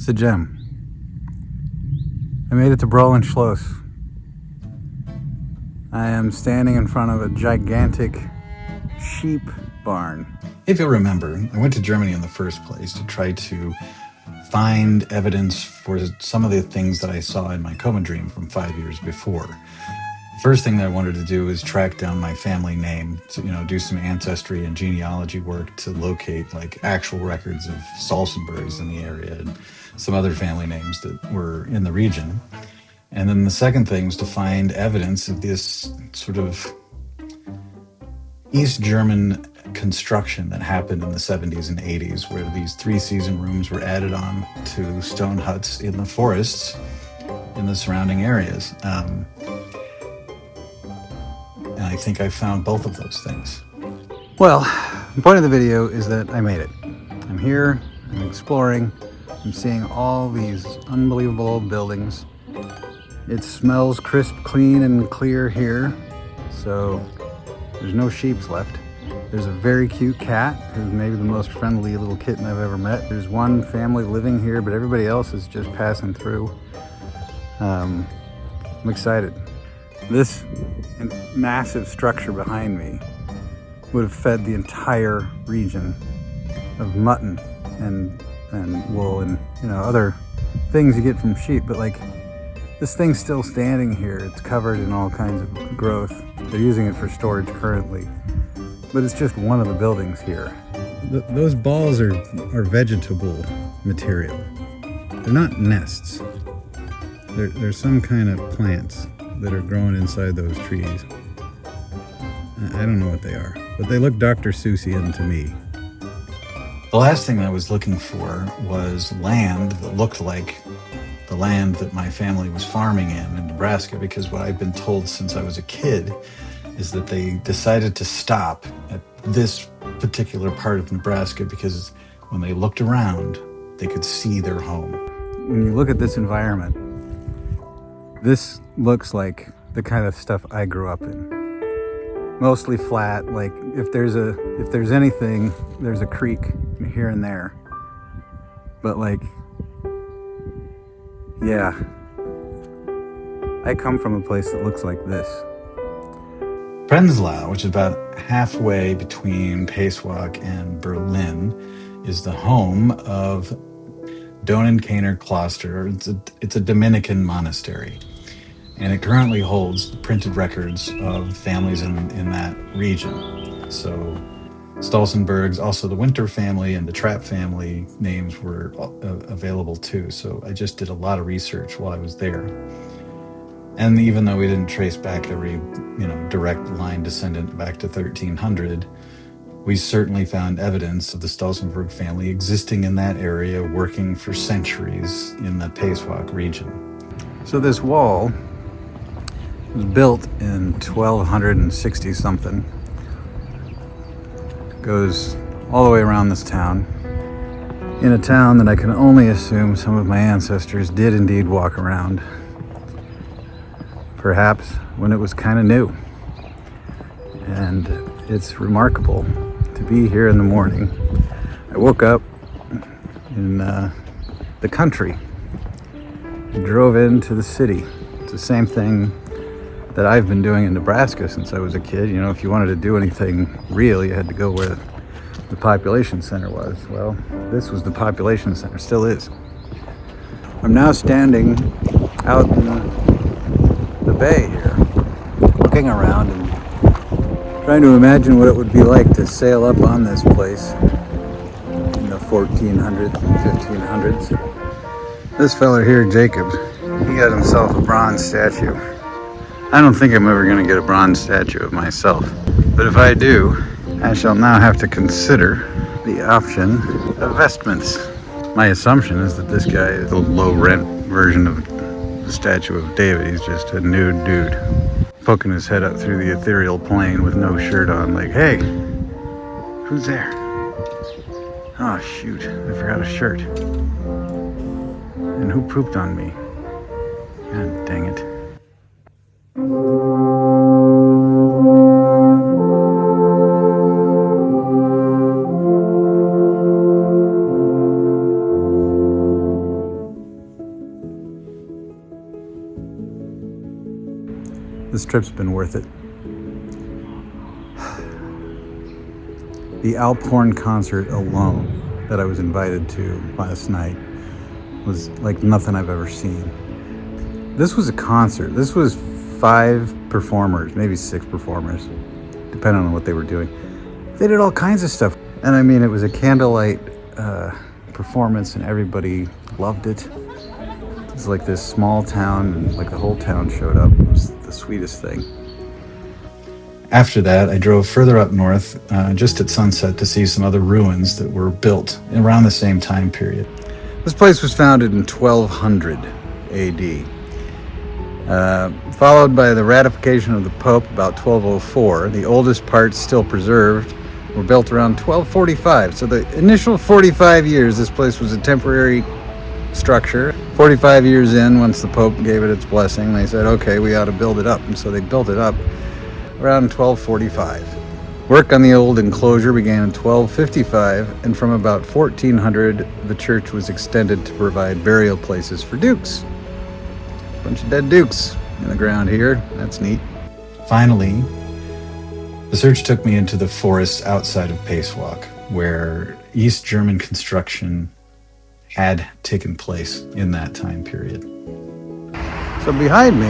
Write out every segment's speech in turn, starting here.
It's a gem. I made it to Brolin Schloss. I am standing in front of a gigantic sheep barn. If you'll remember, I went to Germany in the first place to try to find evidence for some of the things that I saw in my coma dream from 5 years before. The first thing that I wanted to do was track down my family name to, do some ancestry and genealogy work to locate like actual records of Stolzenbergs in the area and some other family names that were in the region. And then the second thing was to find evidence of this sort of East German construction that happened in the 70s and 80s, where these 3-season rooms were added on to stone huts in the forests in the surrounding areas. And I think I found both of those things. Well, the point of the video is that I made it. I'm here, I'm exploring, I'm seeing all these unbelievable old buildings. It smells crisp, clean, and clear here, so there's no sheeps left. There's a very cute cat who's maybe the most friendly little kitten I've ever met. There's one family living here, but everybody else is just passing through. I'm excited. This massive structure behind me would have fed the entire region of mutton and wool and other things you get from sheep, but like this thing's still standing here. It's covered in all kinds of growth. They're using it for storage currently, but it's just one of the buildings here. Those balls are vegetable material. They're not nests. They're some kind of plants that are growing inside those trees. I don't know what they are, but they look Dr. Seussian to me. The last thing I was looking for was land that looked like the land that my family was farming in Nebraska, because what I've been told since I was a kid is that they decided to stop at this particular part of Nebraska because when they looked around, they could see their home. When you look at this environment, this looks like the kind of stuff I grew up in. Mostly flat, like if there's anything, there's a creek here and there. But like, yeah, I come from a place that looks like this. Prenzlau, which is about halfway between Pacewack and Berlin, is the home of Donenkaner Kloster. It's a Dominican monastery, and it currently holds the printed records of families in that region. So Stolzenbergs, also the Winter family and the Trapp family names were available too. So I just did a lot of research while I was there. And even though we didn't trace back every, direct line descendant back to 1300, we certainly found evidence of the Stolzenberg family existing in that area, working for centuries in the Pacewack region. So this wall was built in 1260 something. Goes all the way around this town, in a town that I can only assume some of my ancestors did indeed walk around, perhaps when it was kind of new. And it's remarkable to be here in the morning. I woke up in the country and drove into the city. It's the same thing that I've been doing in Nebraska since I was a kid. If you wanted to do anything real, you had to go where the population center was. Well, this was the population center, still is. I'm now standing out in the bay here, looking around and trying to imagine what it would be like to sail up on this place in the 1400s and 1500s. This fella here, Jacob, he got himself a bronze statue. I don't think I'm ever going to get a bronze statue of myself, but if I do, I shall now have to consider the option of vestments. My assumption is that this guy is a low-rent version of the statue of David. He's just a nude dude poking his head up through the ethereal plane with no shirt on, like, hey, who's there? Oh shoot, I forgot a shirt. And who pooped on me? God dang it. This trip's been worth it. The Alphorn concert alone that I was invited to last night was like nothing I've ever seen. This was a concert. This was 5 performers, maybe 6 performers, depending on what they were doing. They did all kinds of stuff. And I mean, it was a candlelight performance and everybody loved it. It's like this small town, and like the whole town showed up. It was the sweetest thing. After that, I drove further up north, just at sunset, to see some other ruins that were built around the same time period. This place was founded in 1200 AD, followed by the ratification of the Pope about 1204. The oldest parts still preserved were built around 1245. So the initial 45 years, this place was a temporary structure. 45 years in, once the Pope gave it its blessing, they said, okay, we ought to build it up. And so they built it up around 1245. Work on the old enclosure began in 1255, and from about 1400, the church was extended to provide burial places for dukes. A bunch of dead dukes in the ground here. That's neat. Finally, the search took me into the forest outside of Pacewalk, where East German construction had taken place in that time period. So behind me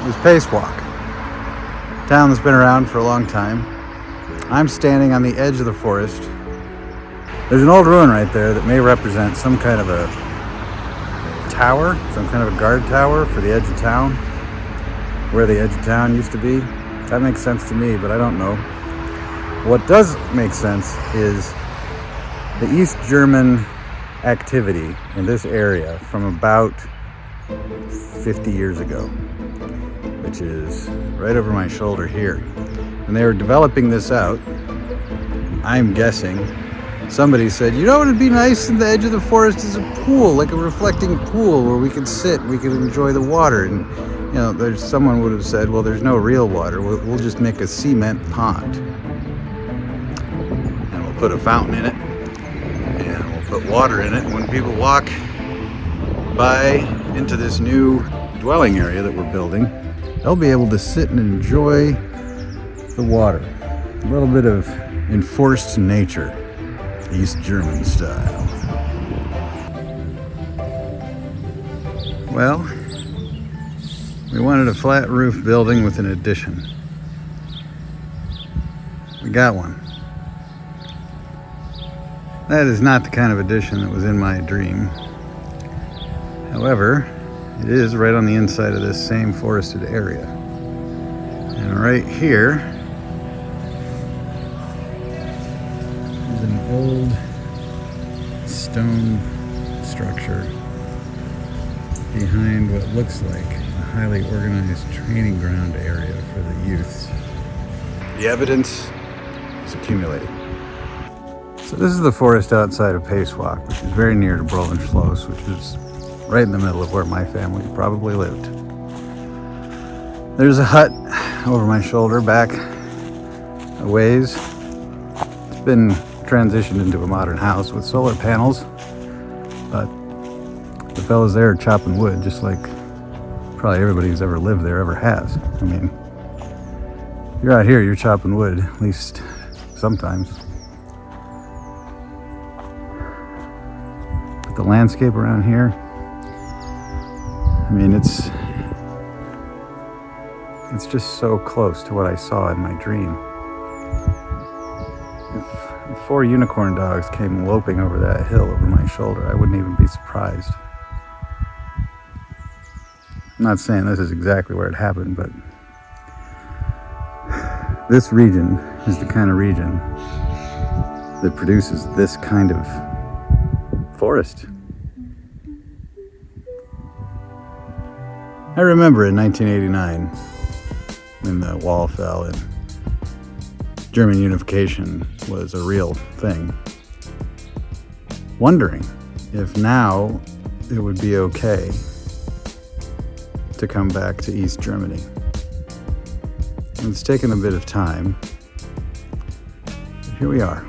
is Pacewalk, a town that's been around for a long time. I'm standing on the edge of the forest. There's an old ruin right there that may represent some kind of a tower, some kind of a guard tower for the edge of town, where the edge of town used to be. That makes sense to me, but I don't know. What does make sense is the East German activity in this area from about 50 years ago, which is right over my shoulder here. When they were developing this out, I'm guessing somebody said, you know what would be nice in the edge of the forest is a pool, like a reflecting pool where we could sit, we could enjoy the water. And you know, there's someone would have said, well, there's no real water, we'll just make a cement pond and we'll put a fountain in it. Put water in it, and when people walk by into this new dwelling area that we're building, they'll be able to sit and enjoy the water. A little bit of enforced nature, East German style. Well, we wanted a flat roof building with an addition. We got one. That is not the kind of addition that was in my dream. However, it is right on the inside of this same forested area. And right here is an old stone structure behind what looks like a highly organized training ground area for the youths. The evidence is accumulating. So this is the forest outside of Pacewalk, which is very near to Brolenschloss, which is right in the middle of where my family probably lived. There's a hut over my shoulder back a ways. It's been transitioned into a modern house with solar panels, but the fellas there are chopping wood, just like probably everybody who's ever lived there ever has. I mean, you're out here, you're chopping wood, at least sometimes. The landscape around here, I mean, it's just so close to what I saw in my dream. If 4 unicorn dogs came loping over that hill over my shoulder, I wouldn't even be surprised. I'm not saying this is exactly where it happened, but this region is the kind of region that produces this kind of forest. I remember in 1989 when the wall fell and German unification was a real thing, wondering if now it would be okay to come back to East Germany. It's taken a bit of time, but here we are.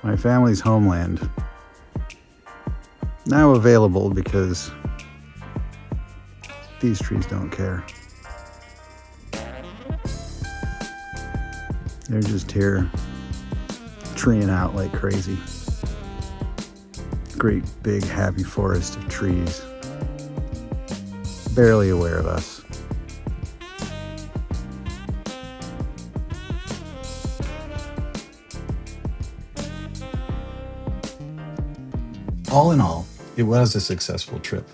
My family's homeland, now available because These trees don't care. They're just here treeing out like crazy. Great big happy forest of trees. Barely aware of us. All in all, it was a successful trip.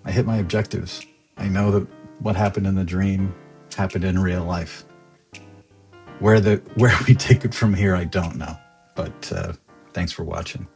I hit my objectives. I know that what happened in the dream happened in real life. Where we take it from here, I don't know. But thanks for watching.